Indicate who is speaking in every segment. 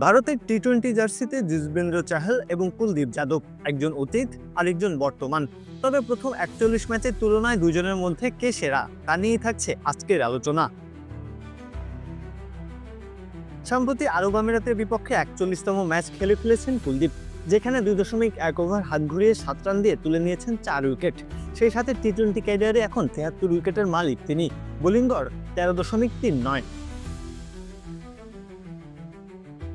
Speaker 1: ভারতের টি-20 জার্সিতে যুজবেন্দ্র চাহাল এবং কুলদীপ যাদব, একজন অতীত আরেকজন বর্তমান। তবে প্রথম ৪১ ম্যাচের তুলনায় দুজনের মধ্যে কে সেরা তা নিয়েই থাকছে আজকের আলোচনা। সম্প্রতি আরব আমিরাতের বিপক্ষে ৪১তম ম্যাচ খেলে ফেলেছেন কুলদীপ, যেখানে ২.১ ওভার হাত ঘুরিয়ে ৭ রান দিয়ে তুলে নিয়েছেন ৪ উইকেট। সেই সাথে টি-20 ক্যারিয়ারে এখন ৭৩ উইকেটের মালিক তিনি। বোলিং গড় ১৩.৩৯।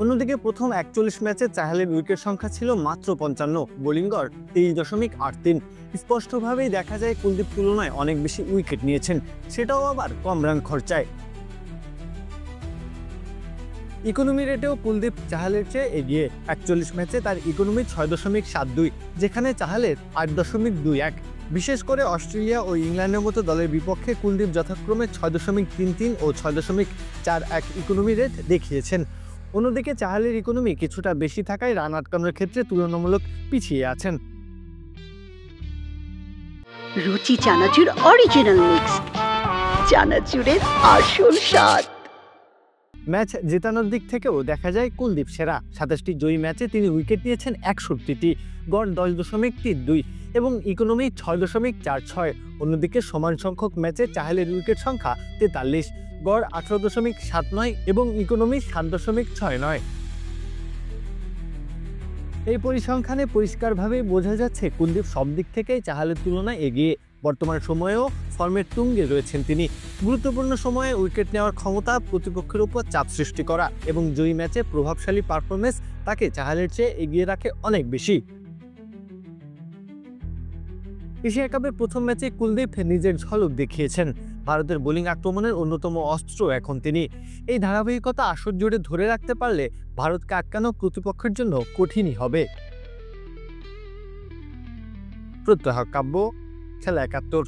Speaker 1: অন্যদিকে প্রথম ৪১ ম্যাচে চাহালের উইকেট সংখ্যা ছিল মাত্র ৫৫, বোলিং গড় ২৩.৮৩। স্পষ্টভাবেই দেখা যায় কুলদীপ তুলনায় অনেক বেশি উইকেট নিয়েছেন, সেটাও আবার কম রান খরচায়। ইকোনমি রেটেও কুলদীপ চাহালের চেয়ে এগিয়ে। ৪১ ম্যাচে তার ইকোনমি ৬.৭২, যেখানে চাহালের ৮.২১। বিশেষ করে অস্ট্রেলিয়া ও ইংল্যান্ডের মতো দলের বিপক্ষে কুলদীপ যথাক্রমে ৬.৩৩ ও ৬.৪১ ইকোনমি রেট দেখিয়েছেন। অন্যদিকে চাহালের ইকোনমি কিছুটা বেশি থাকায় রান আটকানোর ক্ষেত্রে তুলনামূলক পিছিয়ে আছেন।
Speaker 2: রুচি চানাচুর অরিজিনাল মিক্স, চানাচুরের আসল স্বাদ।
Speaker 1: ম্যাচ জেতানোর দিক থেকেও দেখা যায় কুলদীপ সেরা। ২৭টি জয়ী ম্যাচে তিনি উইকেট নিয়েছেন ৬১টি, গড় ১০.৩২ এবং ইকোনমি ৬.৪৬। অন্যদিকে সমান সংখ্যক ম্যাচে চাহালের উইকেট সংখ্যা ৪৩, গড় ১৮.৭৯ এবং ইকোনমি ৭.৬৯। এই পরিসংখ্যানে পরিষ্কারভাবেই বোঝা যাচ্ছে কুলদীপ সব দিক থেকেই চাহালের তুলনায় এগিয়ে। বর্তমান সময়েও ফর্মের তুঙ্গে রয়েছেন তিনি। গুরুত্বপূর্ণ সময়ে উইকেট নেওয়ার ক্ষমতা, প্রতিপক্ষের উপর চাপ সৃষ্টি করা এবং জয়ী ম্যাচে প্রভাবশালী পারফরমেন্স তাকে চাহালের চেয়ে এগিয়ে রাখে অনেক বেশি। এশিয়া কাপের প্রথম ম্যাচে কুলদীপ নিজের ঝলক দেখিয়েছেন। ভারতের বোলিং আক্রমণের অন্যতম অস্ত্র এখন তিনি। এই ধারাবাহিকতা আসর জুড়ে ধরে রাখতে পারলে ভারতকে আটকানো প্রতিপক্ষের জন্য কঠিনই হবে। প্রত্যহ কাব্য, খেলা ৭১।